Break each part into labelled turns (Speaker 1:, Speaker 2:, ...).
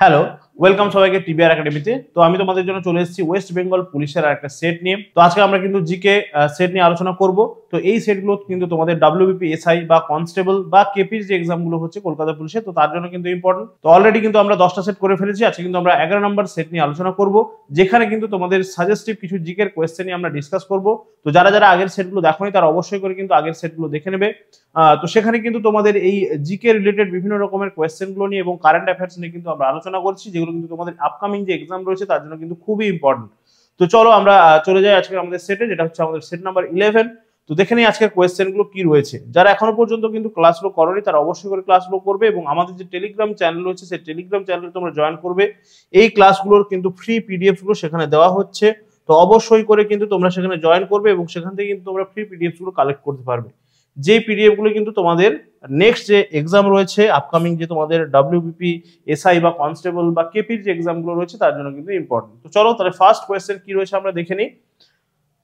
Speaker 1: Hello, welcome সবাইকে TBR একাডেমিতে। তো আমি তোমাদের জন্য চলে এসেছি ওয়েস্ট বেঙ্গল পুলিশের একটা সেট নিয়ে। তো আজকে আমরা কিন্তু জিকে সেট নিয়ে আলোচনা করব। তো এই সেটগুলো কিন্তু তোমাদের ডাব্লিউবিপি এসআই বা কনস্টেবল বা কেপির যে এক্সামগুলো হচ্ছে কলকাতা পুলিশে, তো তার জন্য কিন্তু ইম্পর্টেন্ট। তো অলরেডি কিন্তু আমরা 10টা সেট করে ফেলেছি। আজকে কিন্তু আমরা 11 নম্বর সেট নিয়ে আলোচনা করব, যেখানে কিন্তু তোমাদের সাজেস্টিভ কিছু জিকের কোয়েশ্চেন নিয়ে আমরা ডিসকাস করব। তো যারা যারা আগের সেটগুলো দেখোনি তারা অবশ্যই করে কিন্তু আগের সেটগুলো দেখে নেবে। তো সেখানে কিন্তু তোমাদের এই জিকে রিলেটেড বিভিন্ন রকমের কোয়েশ্চেনগুলো নিয়ে এবং কারেন্ট অ্যাফেয়ার্স নিয়ে কিন্তু আমরা আলোচনা করছি, যেগুলো কিন্তু তোমাদের আপকামিং যে এক্সাম রয়েছে তার জন্য কিন্তু খুবই ইম্পর্টেন্ট। তো চলো আমরা চলে যাই আজকে আমাদের সেটে, যেটা হচ্ছে আমাদের সেট নাম্বার 11। তো দেখে নিই আজকের কোয়েশ্চেনগুলো কি রয়েছে। যারা এখনো পর্যন্ত কিন্তু ক্লাসগুলো করোনি তারা অবশ্যই করে ক্লাসগুলো করবে, এবং আমাদের যে টেলিগ্রাম চ্যানেল রয়েছে সেই টেলিগ্রাম চ্যানেলে তোমরা জয়েন করবে। এই ক্লাসগুলোর কিন্তু ফ্রি পিডিএফ গুলো সেখানে দেওয়া হচ্ছে। তো অবশ্যই করে কিন্তু তোমরা সেখানে জয়েন করবে এবং সেখান থেকে কিন্তু তোমরা ফ্রি পিডিএফ গুলো কালেক্ট করতে পারবে। যে পিডিএফ গুলো কিন্তু তোমাদের নেক্সট যে এক্সাম রয়েছে আপকামিং, যে তোমাদের ডাব্লিউবিপি এসআই বা কনস্টেবল বা কেপির যে এক্সাম গুলো রয়েছে তার জন্য কিন্তু ইম্পর্টেন্ট। তো চলো তাহলে ফার্স্ট কোয়েশ্চেন কি রয়েছে আমরা দেখে নিই।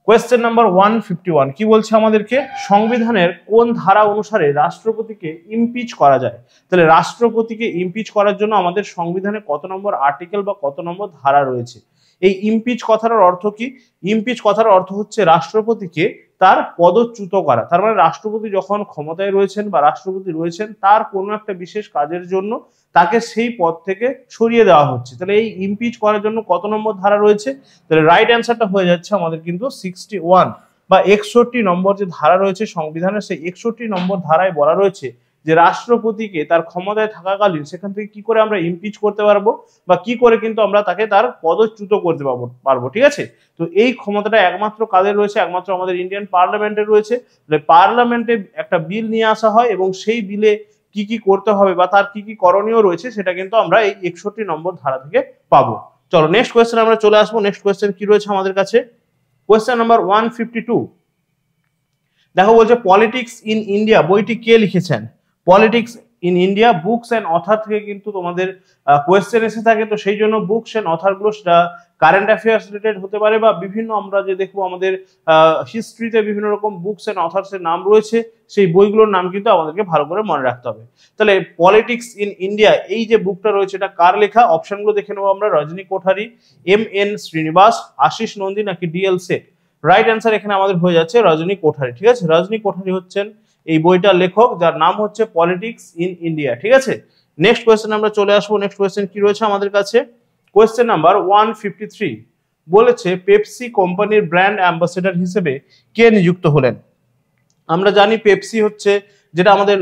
Speaker 1: কোয়েশ্চেন নাম্বার 151 কি বলছে আমাদেরকে, সংবিধানের কোন ধারা অনুসারে রাষ্ট্রপতিকে ইমপিচ করা যায়? তাহলে রাষ্ট্রপতিকে ইমপিচ করার জন্য আমাদের সংবিধানে কত নম্বর আর্টিকেল বা কত নম্বর ধারা রয়েছে? এই ইমপিচ কথাটার অর্থ কি? ইমপিচ কথার অর্থ হচ্ছে রাষ্ট্রপতিকে তার পদচ্যুত করা। তার মানে রাষ্ট্রপতি যখন ক্ষমতায় রয়েছেন বা রাষ্ট্রপতি রয়েছেন, তার কোনো একটা বিশেষ কাজের জন্য তাকে সেই পদ থেকে সরিয়ে দেওয়া হচ্ছে। তাহলে এই ইমপিচ করার জন্য কত নম্বর ধারা রয়েছে? তাহলে রাইট অ্যান্সারটা হয়ে যাচ্ছে আমাদের কিন্তু 61 বা 61 নম্বর যে ধারা রয়েছে সংবিধানের, সেই 61 নম্বর ধারায় বলা রয়েছে যে রাষ্ট্রপতিকে তার ক্ষমতায় থাকাকালীন সেখান থেকে কি করে আমরা ইমপিচ করতে পারবো বা কি করে কিন্তু আমরা তাকে তার পদচ্যুত করতে পারবো। ঠিক আছে, তো এই ক্ষমতাটা একমাত্র কাদের রয়েছে? একমাত্র আমাদের ইন্ডিয়ান পার্লামেন্টের রয়েছে। পার্লামেন্টে একটা বিল নিয়ে আসা হয় এবং সেই বিলে কি কি করতে হবে বা তার কি কি করণীয় রয়েছে সেটা কিন্তু আমরা এই 61 নম্বর ধারা থেকে পাবো। চলো নেক্সট কোয়েশ্চেন আমরা চলে আসবো। নেক্সট কোয়েশ্চেন কি রয়েছে আমাদের কাছে? কোয়েশ্চেন নাম্বার 152 দেখো, বলছে পলিটিক্স ইন ইন্ডিয়া বইটি কে লিখেছেন? Politics in India books and author থেকে কিন্তু তোমাদের কোয়েশ্চেন এসে থাকে। তো সেই জন্য বুকস এন্ড অথর গুলো সেটা কারেন্ট অ্যাফেয়ার্স রিলেটেড হতে পারে বা বিভিন্ন আমরা যে দেখবো আমাদের হিস্ট্রিতে বিভিন্ন রকম বুকস এন্ড অথর্স এর নাম রয়েছে, সেই বইগুলোর নাম কিন্তু আমাদেরকে ভালো করে মনে রাখতে হবে। তাহলে পলিটিক্স ইন ইন্ডিয়া এই যে বুকটা রয়েছে এটা কার লেখা? অপশনগুলো দেখে নেবো আমরা। রজনী কোঠারি, এম.এন. শ্রীনিবাস, আশিস নন্দী নাকি ডি.এল. সেঠ? রাইট অ্যান্সার এখানে আমাদের হয়ে যাচ্ছে রজনী কোঠারি। ঠিক আছে, রজনী কোঠারি হচ্ছেন এই বইটার লেখক, যার নাম হচ্ছে পলিটিক্স ইন ইন্ডিয়া। ঠিক আছে, নেক্সট কোয়েশ্চেন আমরা চলে আসবো। নেক্সট কোয়েশ্চেন কি রয়েছে আমাদের কাছে? কোয়েশ্চেন নাম্বার 153 বলেছে পেপসি কোম্পানির ব্র্যান্ড অ্যাম্বাসেডর হিসেবে কে নিযুক্ত হলেন? আমরা জানি পেপসি হচ্ছে যেটা আমাদের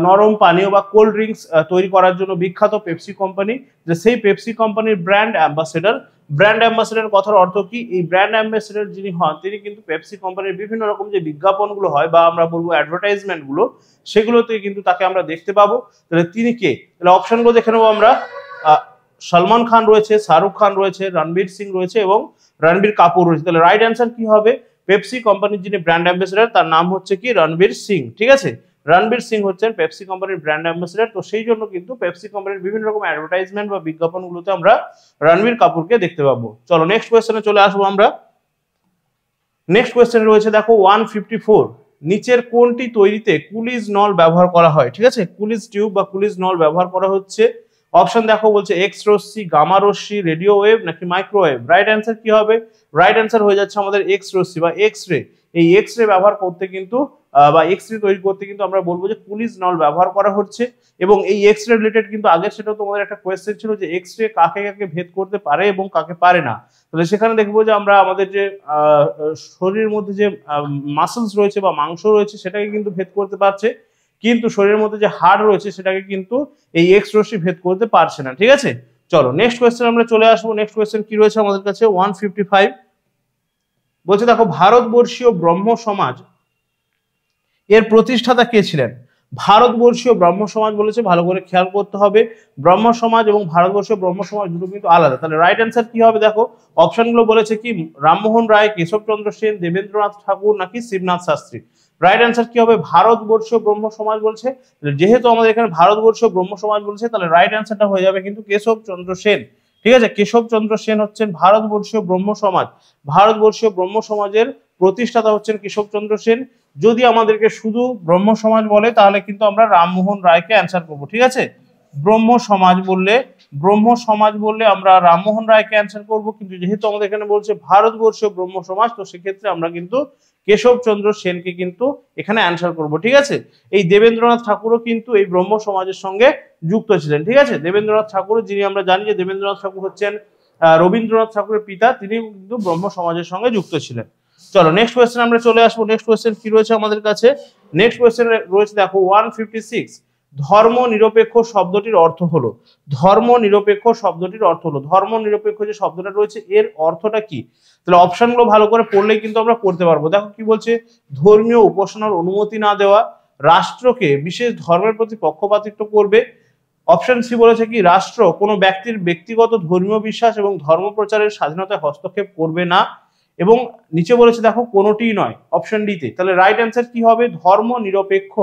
Speaker 1: নরম পানীয় বা কোল্ড ড্রিঙ্কস তৈরি করার জন্য বিখ্যাত পেপসি কোম্পানি, যে সেই পেপসি কোম্পানির ব্র্যান্ড অ্যাম্বাসেডর। ব্র্যান্ড অ্যাম্বাসেডর কথার অর্থ কি? এই ব্র্যান্ড অ্যাম্বাসেডর যিনি হন তিনি কিন্তু পেপসি কোম্পানির বিভিন্ন রকম যে বিজ্ঞাপনগুলো হয় বা আমরা বলবো অ্যাডভার্টাইজমেন্ট গুলো, সেগুলোতে কিন্তু তাকে আমরা দেখতে পাবো। তাহলে তিনি কে? তাহলে অপশনগুলো দেখে নেবো আমরা। সলমান খান রয়েছে, শাহরুখ খান রয়েছে, রণবীর সিং রয়েছে এবং রণবীর কাপুর রয়েছে। তাহলে রাইট অ্যান্সার কি হবে? পেপসি কোম্পানির যিনি ব্র্যান্ড অ্যাম্বাসেডর তার নাম হচ্ছে কি? রণবীর সিং। ঠিক আছে, রণবীর সিং হচ্ছেন পেপসি কোম্পানির ব্র্যান্ড অ্যাম্বাসেডর। তো সেই জন্য কিন্তু পেপসি কোম্পানির বিভিন্ন রকম অ্যাডভার্টাইজমেন্ট বা বিজ্ঞাপনগুলোতে আমরা রণবীর কাপুরকে দেখতে পাবো। চলো নেক্সট কোয়েশ্চেনে চলে আসবো আমরা। নেক্সট কোয়েশ্চেন রয়েছে দেখো 154 নিচের কোনটি তৈরিতে কুলিজ নল ব্যবহার করা হয়? ঠিক আছে, কুলিজ টিউব বা কুলিজ নল ব্যবহার করা হচ্ছে। অপশন দেখো, বলছে এক্স রশ্মি, গামা রশ্মি, রেডিও ওয়েভ নাকি মাইক্রোওয়েভ? রাইট অ্যান্সার কি হবে? রাইট অ্যান্সার হয়ে যাচ্ছে আমাদের এক্স রশ্মি বা এক্স রে। এই এক্স রে ব্যবহার করতে কিন্তু বা এক্স রে তৈরি করতে কিন্তু আমরা বলবো যে কুলিজ নল ব্যবহার করা হচ্ছে। এবং এই এক্স রে রিলেটেড কিন্তু আগের সেটা তোমাদের একটা কোয়েশ্চেন ছিল যে এক্স রে কাকে কাকে ভেদ করতে পারে এবং কাকে পারে না। তাহলে সেখানে দেখবো যে আমরা আমাদের যে শরীরের মধ্যে যে মাসেলস রয়েছে বা মাংস রয়েছে সেটাকে কিন্তু ভেদ করতে পারছে, কিন্তু শরীরের মধ্যে যে হাড় রয়েছে সেটাকে কিন্তু এই এক্স রশ্মি ভেদ করতে পারছে না। ঠিক আছে, চলো নেক্সট কোয়েশ্চেন আমরা চলে আসবো। নেক্সট কোয়েশ্চেন কি রয়েছে আমাদের কাছে? 155 বলছে দেখো, ভারতবর্ষীয় ব্রহ্ম সমাজ এর প্রতিষ্ঠাতা কে ছিলেন? ভারতবর্ষীয় ব্রহ্ম সমাজ বলেছে, ভালো করে খেয়াল করতে হবে। ব্রহ্ম সমাজ এবং ভারতবর্ষীয় ব্রহ্ম সমাজ দুটো কিন্তু আলাদা। তাহলে রাইট অ্যান্সার কি হবে? দেখো অপশনগুলো বলেছে কি? রামমোহন রায়, কেশবচন্দ্র সেন, দেবেন্দ্রনাথ ঠাকুর নাকি শিবনাথ শাস্ত্রী? রাইট অ্যান্সার কি হবে? ভারতবর্ষীয় ব্রহ্ম সমাজ বলছে, যেহেতু আমাদের এখানে ভারতবর্ষীয় ব্রহ্ম সমাজ বলছে তাহলে রাইট অ্যান্সারটা হয়ে যাবে কিন্তু কেশবচন্দ্র সেন। ঠিক আছে, কেশবচন্দ্র সেন হচ্ছেন ভারতবর্ষীয় ব্রহ্ম সমাজ। ভারতবর্ষীয় ব্রহ্ম সমাজের প্রতিষ্ঠাতা হচ্ছেন কেশবচন্দ্র সেন। যদি আমাদেরকে শুধু ব্রহ্ম সমাজ বলে তাহলে কিন্তু আমরা রামমোহন রায়কে অ্যান্সার করবো। ঠিক আছে, ব্রহ্ম সমাজ বললে ব্রহ্ম সমাজ বললে আমরা রামমোহন রায়কে অ্যান্সার করব, কিন্তু যেহেতু আমাদের এখানে বলছে ভারতবর্ষীয় ব্রহ্ম সমাজ, তো সেক্ষেত্রে আমরা কিন্তু কেশবচন্দ্র সেনকে কিন্তু এখানে অ্যান্সার করব। ঠিক আছে, এই দেবেন্দ্রনাথ ঠাকুরও কিন্তু এই ব্রহ্ম সমাজের সঙ্গে যুক্ত ছিলেন। ঠিক আছে, দেবেন্দ্রনাথ ঠাকুর, যিনি আমরা জানি যে দেবেন্দ্রনাথ ঠাকুর হচ্ছেন রবীন্দ্রনাথ ঠাকুরের পিতা, তিনি কিন্তু ব্রহ্ম সমাজের সঙ্গে যুক্ত ছিলেন। চলো নেক্সট কোয়েশ্চেন আমরা চলে আসবো। নেক্সট কোয়েশ্চেন কি রয়েছে আমাদের কাছে? নেক্সট কোয়েশ্চেন রয়েছে দেখো 156, ধর্ম নিরপেক্ষ শব্দটির অর্থ হলো। ধর্ম নিরপেক্ষ শব্দটির অর্থ হলো, ধর্ম নিরপেক্ষ যে শব্দটা রয়েছে এর অর্থটা কি? তাহলে অপশনগুলো ভালো করে পড়লেই কিন্তু আমরা করতে পারবো। দেখো কি বলছে, ধর্মীয় উপাসনার অনুমতি না দেওয়া, রাষ্ট্রকে বিশেষ ধর্মের প্রতি পক্ষপাতিত্ব করবে। অপশন সি বলেছে কি, রাষ্ট্র কোনো ব্যক্তির ব্যক্তিগত ধর্মীয় বিশ্বাস এবং ধর্ম প্রচারের স্বাধীনতায় হস্তক্ষেপ করবে না। এবং নিচে বলেছে দেখো কোনোটিই নয়, অপশন ডিতে। তাহলে রাইট অ্যান্সার কি হবে? ধর্ম নিরপেক্ষ।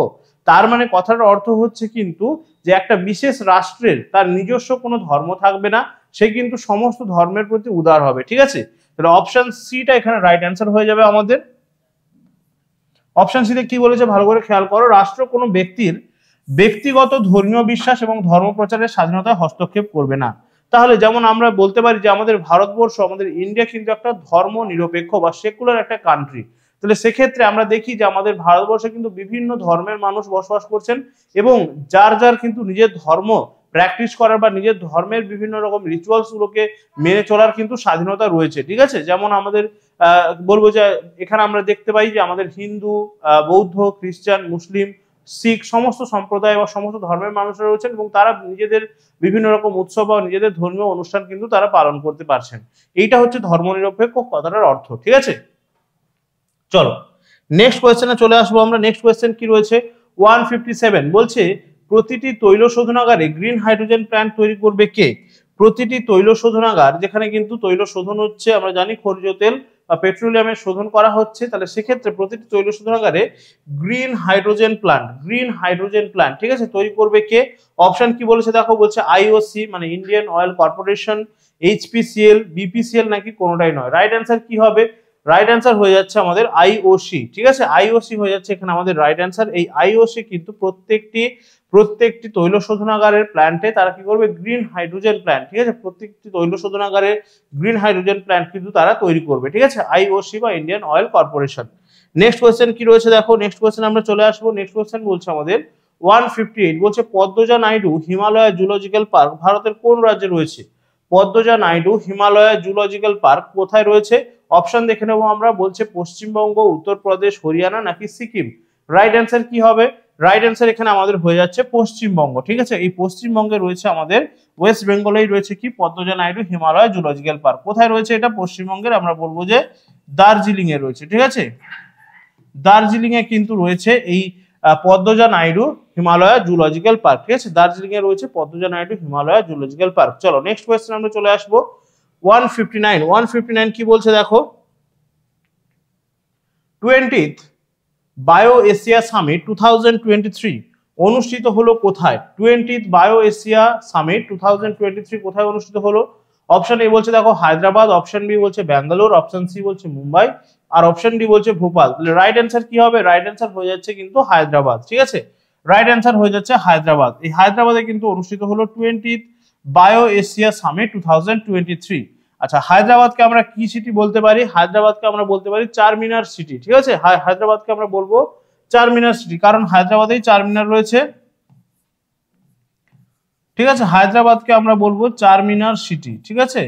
Speaker 1: তার মানে কথাটার অর্থ হচ্ছে কিন্তু যে একটা বিশেষ রাষ্ট্রের তার নিজস্ব কোনো ধর্ম থাকবে না, সে কিন্তু সমস্ত ধর্মের প্রতি উদার হবে। ঠিক আছে, তাহলে অপশন সিটা এখানে রাইট অ্যান্সার হয়ে যাবে আমাদের। অপশন সিতে কি বলেছে ভালো করে খেয়াল করো, রাষ্ট্র কোনো ব্যক্তির ব্যক্তিগত ধর্মীয় বিশ্বাস এবং ধর্ম প্রচারের স্বাধীনতায় হস্তক্ষেপ করবে না। তাহলে যেমন আমরা বলতে পারি যে আমাদের ভারতবর্ষ, আমাদের ইন্ডিয়া কিন্তু একটা ধর্ম নিরপেক্ষ বা সেকুলার একটা কান্ট্রি। তাহলে সেক্ষেত্রে আমরা দেখি যে আমাদের ভারতবর্ষে কিন্তু বিভিন্ন ধর্মের মানুষ বসবাস করছেন এবং যার যার কিন্তু নিজের ধর্ম প্র্যাকটিস করার বা নিজের ধর্মের বিভিন্ন রকম রিচুয়ালস গুলোকে মেনে চলার কিন্তু স্বাধীনতা রয়েছে। ঠিক আছে, যেমন আমাদের বলবো যে এখানে আমরা দেখতে পাই যে আমাদের হিন্দু, বৌদ্ধ, খ্রিস্টান, মুসলিম, শিখ সমস্ত সম্প্রদায় বা সমস্ত ধর্মের মানুষরা রয়েছেন এবং তারা নিজেদের বিভিন্ন রকম উৎসব বা নিজেদের ধর্মীয় অনুষ্ঠান কিন্তু তারা পালন করতে পারছেন। এইটা হচ্ছে ধর্মনিরপেক্ষ কথাটার অর্থ। ঠিক আছে, চলো নেক্সট কোয়েশ্চেনে চলে আসবো আমরা। নেক্সট কোয়েশ্চেন কি রয়েছে 157, বলছে প্রতিটি তৈল শোধনাগারে গ্রিন হাইড্রোজেন প্ল্যান্ট তৈরি করবে কে? প্রতিটি তৈল শোধনাগার, যেখানে কিন্তু তৈল শোধন হচ্ছে, আমরা জানি খনিজ তেল বা পেট্রোলিয়ামের শোধন করা হচ্ছে, তাহলে সেক্ষেত্রে প্রতিটি তৈল শোধনাগারে গ্রিন হাইড্রোজেন প্ল্যান্ট ঠিক আছে তৈরি করবে কে? অপশন কি বলেছে দেখো, বলছে আইওসি মানে Indian oil corporation, HPCL, BPCL, নাকি কোনোটাই নয়। রাইট অ্যান্সার কি হবে? রাইট অ্যান্সার হয়ে যাচ্ছে আমাদের আইওসি। ঠিক আছে, আইওসি হয়ে যাচ্ছে এখানে আমাদের রাইট অ্যান্সার। এই আইওসি কিন্তু প্রত্যেকটি তৈল শোধনাগারের প্ল্যান্টে তারা কি করবে? Green hydrogen plant. ঠিক আছে, প্রত্যেকটি তৈল শোধনাগারের গ্রিন হাইড্রোজেন প্ল্যান্ট কিন্তু তারা তৈরি করবে। ঠিক আছে, আইওসি বা Indian oil corporation. Next question কি রয়েছে দেখো, নেক্সট কোয়েশ্চেন আমরা চলে আসবো। নেক্সট কোয়েশ্চেন বলছে আমাদের 158, বলছে পদ্মজা নাইডু হিমালয় জুলজিক্যাল পার্ক ভারতের কোন রাজ্যে রয়েছে? পদ্মজা নাইডু হিমালয় জুলজিক্যাল পার্ক কোথায় রয়েছে? অপশন দেখে নেবো আমরা। বলছে পশ্চিমবঙ্গ, উত্তরপ্রদেশ, হরিয়ানা, নাকি সিকিম। রাইট অ্যান্সার কি হবে? রাইট অ্যান্সার এখানে আমাদের হয়ে যাচ্ছে পশ্চিমবঙ্গ। ঠিক আছে, এই পশ্চিমবঙ্গে রয়েছে আমাদের, ওয়েস্ট বেঙ্গলেই রয়েছে কি পদ্মজা নাইডু হিমালয় জুলজিক্যাল পার্ক। কোথায় রয়েছে এটা? পশ্চিমবঙ্গের, আমরা বলবো যে দার্জিলিং এ রয়েছে। ঠিক আছে, দার্জিলিং এ কিন্তু রয়েছে এই পদ্মজা নাইডু হিমালয় জুলজিক্যাল পার্ক। ঠিক আছে, দার্জিলিং এ রয়েছে পদ্মজা নাইডু হিমালয় জুলজিক্যাল পার্ক। চলো নেক্সট কোয়েশ্চেন আমরা চলে আসবো 159 কি বলছে দেখো, 20th বায়ো এশিয়া সামিট 2023 অনুষ্ঠিত হলো কোথায়? 20th বায়ো এশিয়া সামিট 2023 কোথায় অনুষ্ঠিত হলো? অপশন এ বলছে দেখো হায়দ্রাবাদ, অপশন বি বলছে ব্যাঙ্গালোর, অপশন সি বলছে মুম্বাই, আর অপশন ডি বলছে ভোপাল। তাহলে রাইট অ্যান্সার কি হবে? রাইট অ্যান্সার হয়ে যাচ্ছে কিন্তু হায়দ্রাবাদ। ঠিক আছে, রাইট অ্যান্সার হয়ে যাচ্ছে হায়দ্রাবাদ। এই হায়দ্রাবাদে কিন্তু অনুষ্ঠিত হলো 20th বায়ো এশিয়া সামিট 2023। আচ্ছা, হায়দ্রাবাদকে আমরা কি সিটি বলতে পারি? হায়দ্রাবাদকে আমরা বলতে পারি চারমিনার সিটি। ঠিক আছে, হায়দ্রাবাদকে আমরা বলবো চারমিনার সিটি, কারণ হায়দ্রাবাদেই চারমিনার রয়েছে। ঠিক আছে, হায়দ্রাবাদকে আমরা বলবো চারমিনার সিটি। ঠিক আছে,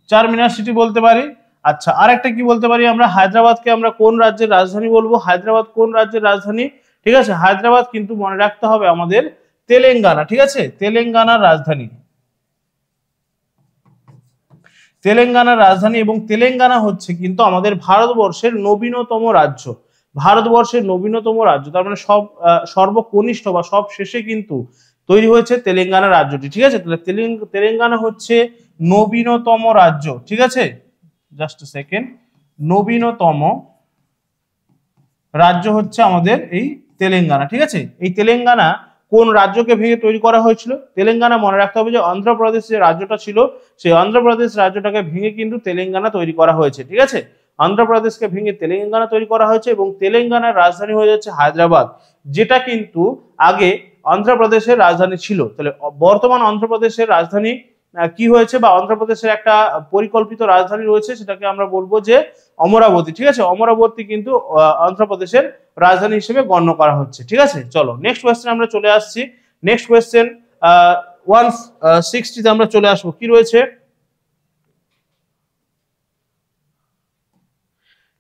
Speaker 1: চারমিনার সিটি বলতে পারি। আচ্ছা, আরেকটা কি বলতে পারি আমরা? হায়দ্রাবাদকে আমরা কোন রাজ্যের রাজধানী বলবো? হায়দ্রাবাদ কোন রাজ্যের রাজধানী? ঠিক আছে, হায়দ্রাবাদ কিন্তু মনে রাখতে হবে আমাদের তেলেঙ্গানা। ঠিক আছে, তেলেঙ্গানার রাজধানী, তেলেঙ্গানার রাজধানী, এবং তেলেঙ্গানা হচ্ছে কিন্তু আমাদের ভারতবর্ষের নবীনতম রাজ্য। ভারতবর্ষের নবীনতম রাজ্য, তার মানে সর্বকনিষ্ঠ বা সব শেষে কিন্তু তৈরি হয়েছে তেলেঙ্গানা রাজ্যটি। ঠিক আছে, তাহলে তেলেঙ্গানা হচ্ছে নবীনতম রাজ্য। ঠিক আছে, জাস্ট সেকেন্ড, নবীনতম রাজ্য হচ্ছে আমাদের এই তেলেঙ্গানা। ঠিক আছে, এই তেলেঙ্গানা কোন রাজ্যকে ভেঙে তৈরি করা হয়েছিল? তেলেঙ্গানা মনে রাখতে হবে যে অন্ধ্রপ্রদেশ যে রাজ্যটা ছিল, সেই অন্ধ্রপ্রদেশ রাজ্যটাকে ভেঙে কিন্তু তেলেঙ্গানা তৈরি করা হয়েছে। ঠিক আছে, অন্ধ্রপ্রদেশকে ভেঙে তেলেঙ্গানা তৈরি করা হয়েছে এবং তেলেঙ্গানার রাজধানী হয়ে যাচ্ছে হায়দ্রাবাদ, যেটা কিন্তু আগে অন্ধ্রপ্রদেশের রাজধানী ছিল। তাহলে বর্তমান অন্ধ্রপ্রদেশের রাজধানী কি হয়েছে, বা অন্ধ্রপ্রদেশের একটা পরিকল্পিত রাজধানী রয়েছে, সেটাকে আমরা বলবো যে অমরাবতী। ঠিক আছে, অমরাবতী কিন্তু অন্ধ্রপ্রদেশের রাজধানী হিসেবে গণ্য করা হচ্ছে। ঠিক আছে, চলো নেক্সট কোয়েশ্চেন আমরা চলে আসছি। নেক্সট কোয়েশ্চেন 160 তে আমরা চলে আসবো। কি রয়েছে,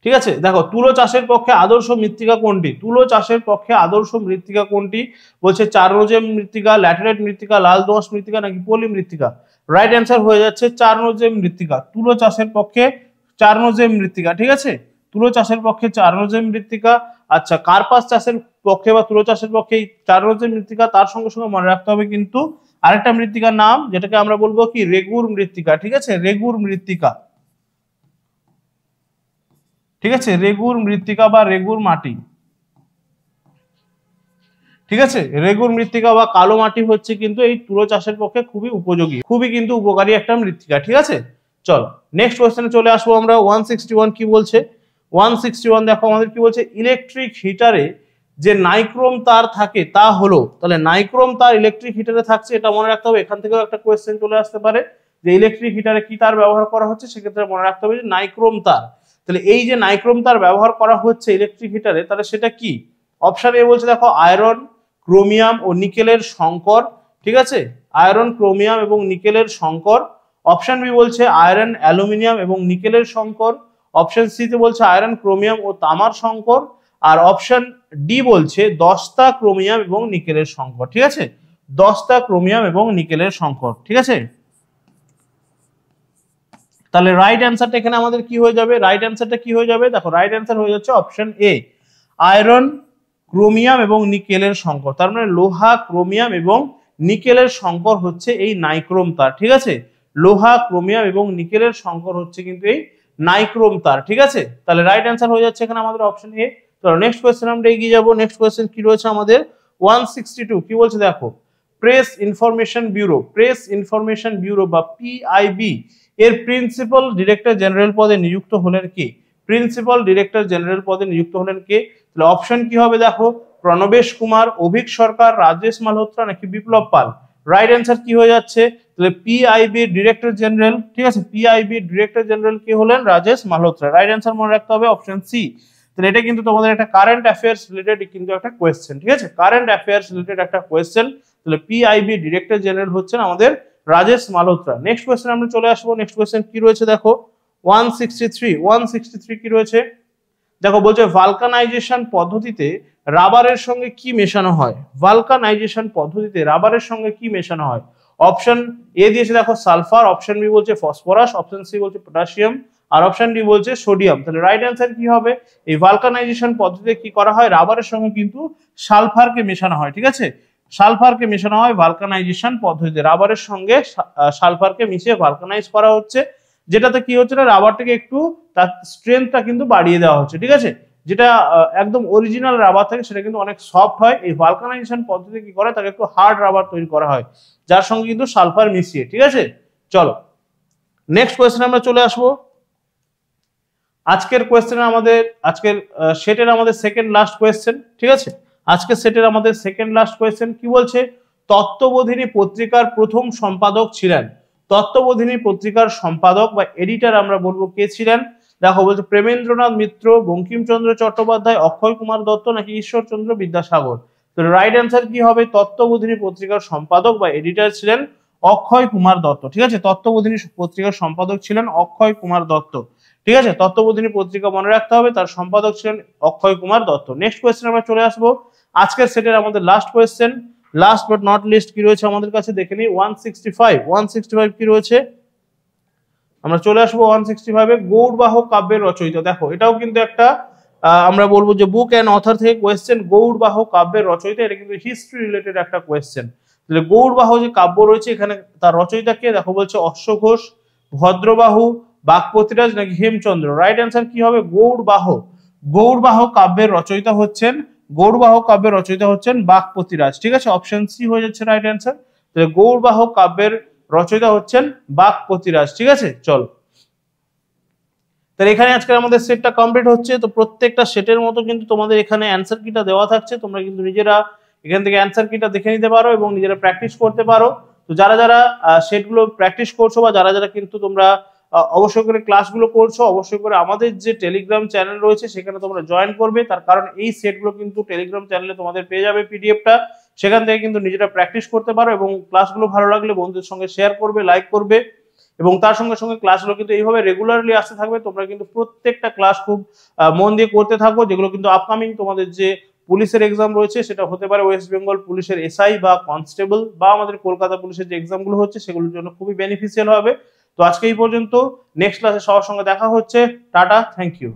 Speaker 1: ঠিক আছে, দেখো তুলো চাষের পক্ষে আদর্শ মৃত্তিকা কোনটি? তুলো চাষের পক্ষে আদর্শ মৃত্তিকা কোনটি? বলছে চারনোজেম মৃত্তিকা, ল্যাটেরাইট মৃত্তিকা, লাল দোআঁশ মৃত্তিকা নাকি পলি মৃত্তিকা? রাইট অ্যান্সার হয়ে যাচ্ছে চারনোজেম মৃত্তিকা। তুলো চাষের পক্ষে চারনোজেম মৃত্তিকা। ঠিক আছে, তুলো চাষের পক্ষে চারনোজেম মৃত্তিকা। আচ্ছা, কার্পাস চাষের পক্ষে বা তুলো চাষের পক্ষে চারনোজেম মৃত্তিকা, তার সঙ্গে সঙ্গে মনে রাখতে হবে কিন্তু আরেকটা মৃত্তিকার নাম, যেটাকে আমরা বলবো কি রেগুর মৃত্তিকা। ঠিক আছে, রেগুর মৃত্তিকা। ঠিক আছে, রেগুর মৃত্তিকা বা রেগুর মাটি। ঠিক আছে, রেগুর মৃত্তিকা বা কালো মাটি হচ্ছে কিন্তু এই তুলো চাষের পক্ষে খুবই উপযোগী, খুবই কিন্তু উপকারী একটা মৃত্তিকা। ঠিক আছে, চলো নেক্সট কোশ্চেনে চলে আসবো আমরা। 161 কি বলছে? 161 দেখো আমাদের কি বলছে, ইলেকট্রিক হিটারে যে নাইক্রোম তার থাকে তা হলো, তাহলে নাইক্রোম তার ইলেকট্রিক হিটারে থাকছে, এটা মনে রাখতে হবে। এখান থেকেও একটা কোয়েশ্চেন চলে আসতে পারে যে ইলেকট্রিক হিটারে কি তার ব্যবহার করা হচ্ছে, সেক্ষেত্রে মনে রাখতে হবে যে নাইক্রোম তার। তাহলে এই যে নাইক্রোম তার ব্যবহার করা হচ্ছে ইলেকট্রিক হিটারে, তাহলে সেটা কি? অপশন এ বলছে দেখো আয়রন, ক্রোমিয়াম ও নিকেলের সংকর। ঠিক আছে, আয়রন, ক্রোমিয়াম এবং নিকেলের সংকর। অপশন বি বলছে আয়রন, অ্যালুমিনিয়াম এবং নিকেলের সংকর। অপশন সি তে বলছে আয়রন, ক্রোমিয়াম ও তামার সংকর। আর অপশন ডি বলছে দস্তা, ক্রোমিয়াম এবং নিকেলের সংকর। ঠিক আছে, দস্তা, ক্রোমিয়াম এবং নিকেলের সংকর। ঠিক আছে, তাহলে রাইট অ্যান্সারটা এখানে আমাদের কি হয়ে যাবে? রাইট অ্যান্সারটা কি হয়ে যাবে? দেখো রাইট অ্যান্সার হয়ে যাচ্ছে অপশন এ, আয়রন, ক্রোমিয়াম এবং নিকেলের সংকর। তার মানে লোহা, ক্রোমিয়াম এবং নিকেলের সংকর হচ্ছে এই নাইক্রোম তার। ঠিক আছে, লোহা, ক্রোমিয়াম এবং নিকেলের সংকর হচ্ছে কিন্তু এই নাইক্রোম তার। ঠিক আছে, তাহলে রাইট অ্যান্সার হয়ে যাচ্ছে এখানে আমাদের অপশন এ। তো নেক্সট কোয়েশ্চেন আমরা এগিয়ে যাব। নেক্সট কোয়েশ্চেন কি রয়েছে আমাদের? 162 কি বলছে দেখো, press information bureau, press information bureau বা পিআইবি এর প্রিন্সিপাল ডিরেক্টর জেনারেল পদে নিযুক্ত হলেন কে? প্রিন্সিপাল ডিরেক্টর জেনারেল পদে নিযুক্ত হলেন কে? তাহলে অপশন কি হবে দেখো, প্রণবেশ কুমার, অভিক সরকার, রাজেশ মালহোত্রা নাকি বিপ্লব পাল? রাইট অ্যান্সার কি হয়ে যাচ্ছে? তাহলে পিআইবি ডিরেক্টর জেনারেল, ঠিক আছে, পিআইবি ডিরেক্টর জেনারেল কে হলেন? রাজেশ মালহোত্রা। রাইট অ্যান্সার মনে রাখতে হবে অপশন সি। তাহলে এটা কিন্তু তোমাদের একটা কারেন্ট অ্যাফেয়ার্স রিলেটেড কিন্তু একটা কোয়েশ্চেন। ঠিক আছে, কারেন্ট অ্যাফেয়ার্স রিলেটেড একটা কোয়েশ্চেন। তাহলে পিআইবি ডিরেক্টর জেনারেল হচ্ছেন আমাদের রাজেশ মালহোত্রা। নেক্সট কোয়েশ্চেন আমরা চলে আসবো। নেক্সট কোয়েশ্চেন কি রয়েছে দেখো, 163 কি রয়েছে দেখো, বলছে ভালকানাইজেশন পদ্ধতিতে রাবারের সঙ্গে কি মেশানো হয়? ভালকানাইজেশন পদ্ধতিতে রাবারের সঙ্গে কি মেশানো হয়? অপশন এ দিয়েছে দেখো সালফার, অপশন বি বলছে ফসফরাস, অপশন সি বলছে পটাশিয়াম, আর অপশন ডি বলছে সোডিয়াম। তাহলে রাইট অ্যান্সার কি হবে? এই ভালকানাইজেশন পদ্ধতিতে কি করা হয়? রাবারের সঙ্গে কিন্তু সালফারকে মেশানো হয়। ঠিক আছে, সালফারকে মেশানো হয় ভালকানাইজেশন পদ্ধতিতে, রাবারের সঙ্গে সালফারকে মিশিয়ে ভালকানাইজ করা হচ্ছে, যেটাতে কি হচ্ছে না, রাবারটাকে একটু তার স্ট্রেংথটা কিন্তু বাড়িয়ে দেওয়া হচ্ছে। ঠিক আছে, যেটা একদম অরিজিনাল রাবার থাকে সেটা কিন্তু অনেক সফট হয়। এই ভালকানাইজেশন পদ্ধতি কি করে, তাকে একটু হার্ড রাবার তৈরি করা হয় যার সঙ্গে কিন্তু সালফার মিশিয়ে। ঠিক আছে, চলো নেক্সট কোয়েশ্চেন আমরা চলে আসবো। আজকের কোয়েশ্চেনে আমাদের আজকের সেটের আমাদের সেকেন্ড লাস্ট কোয়েশ্চেন। ঠিক আছে, আজকের সেটের আমাদের সেকেন্ড লাস্ট কোয়েশ্চেন কি বলছে, তত্ত্ববোধিনী পত্রিকার প্রথম সম্পাদক ছিলেন। তত্ত্ববোধিনী পত্রিকার সম্পাদক বা এডিটর আমরা বলবো কে ছিলেন? দেখো বলছে প্রেমেন্দ্রনাথ মিত্র, বঙ্কিমচন্দ্র চট্টোপাধ্যায়, অক্ষয় কুমার দত্ত নাকি ঈশ্বরচন্দ্র বিদ্যাসাগর? তো রাইট অ্যান্সার কি হবে? তত্ত্ববোধিনী পত্রিকার সম্পাদক বা এডিটর ছিলেন অক্ষয় কুমার দত্ত। ঠিক আছে, তত্ত্ববোধিনী পত্রিকার সম্পাদক ছিলেন অক্ষয় কুমার দত্ত। ঠিক আছে, তত্ত্ববোধিনী পত্রিকা মনে রাখতে হবে, তার সম্পাদক ছিলেন অক্ষয় কুমার দত্ত। নেক্সট কোয়েশ্চেন আমরা চলে আসবো। আজকের সেটের আমাদের last question, last but not list কি রয়েছে আমাদের কাছে দেখে নিই। 165 কি রয়েছে, আমরা চলে আসবো 165 এ। গৌড়বাহ কাব্যের রচয়িতা, দেখো এটাও কিন্তু একটা আমরা বলবো যে বুক অ্যান্ড অথর থেকে কোয়েশ্চেন। গৌড়বাহ কাব্যের রচয়িতা, এটা কিন্তু হিস্ট্রি রিলেটেড একটা কোয়েশ্চেন। তাহলে গৌড়বাহ যে কাব্য রয়েছে এখানে তার রচয়িতা কে? দেখো বলছে অশ্ব ঘোষ, ভদ্রবাহু, বাগপতিরাজ নাকি হেমচন্দ্র? রাইট অ্যান্সার কি হবে? গৌড়বাহ। গৌড়বাহ কাব্যের রচয়িতা হচ্ছেন, গৌড়বাহ কাব্যের রচয়িতা হচ্ছেন বাগপতিরাজ। ঠিক আছে, অপশন সি হয়ে যাচ্ছে রাইট অ্যান্সার। তাহলে গৌড়বাহ কাব্যের রচয়িতা হচ্ছেন বাগপতিরাজ। ঠিক আছে, চলো তাহলে এখানে আজকে আমাদের সেটটা কমপ্লিট হচ্ছে। তো প্রত্যেকটা সেটের মতো কিন্তু তোমাদের এখানে অ্যান্সার কিটা দেওয়া থাকছে, তোমরা কিন্তু নিজেরা এখান থেকে অ্যান্সার কিটা দেখে নিতে পারো এবং নিজেরা প্র্যাকটিস করতে পারো। তো যারা যারা সেটগুলো প্র্যাকটিস করছো বা যারা যারা কিন্তু তোমরা অবশ্যই করে ক্লাসগুলো করছো, অবশ্যই করে আমাদের যে টেলিগ্রাম চ্যানেল রয়েছে সেখানে তোমরা জয়েন করবে। তার কারণ এই সেটগুলো কিন্তু টেলিগ্রাম চ্যানেলে তোমাদের পেয়ে যাবে পিডিএফটা, সেখান থেকে কিন্তু নিজেরা প্র্যাকটিস করতে পারো এবং ক্লাসগুলো ভালো লাগলে বন্ধুদের সঙ্গে শেয়ার করবে, লাইক করবে এবং তার সঙ্গে সঙ্গে ক্লাসগুলো কিন্তু এইভাবে রেগুলারলি আসতে থাকবে। তোমরা কিন্তু প্রত্যেকটা ক্লাস খুব মন দিয়ে করতে থাকো, যেগুলো কিন্তু আপকামিং তোমাদের যে পুলিশের এক্সাম রয়েছে, সেটা হতে পারে ওয়েস্ট বেঙ্গল পুলিশের এসআই বা কনস্টেবল বা আমাদের কলকাতা পুলিশের যে এক্সামগুলো হচ্ছে সেগুলোর জন্য খুবই বেনিফিশিয়াল হবে। তো আজকে এই পর্যন্ত, নেক্সট ক্লাসে সবার সঙ্গে দেখা হচ্ছে। Tata, thank you.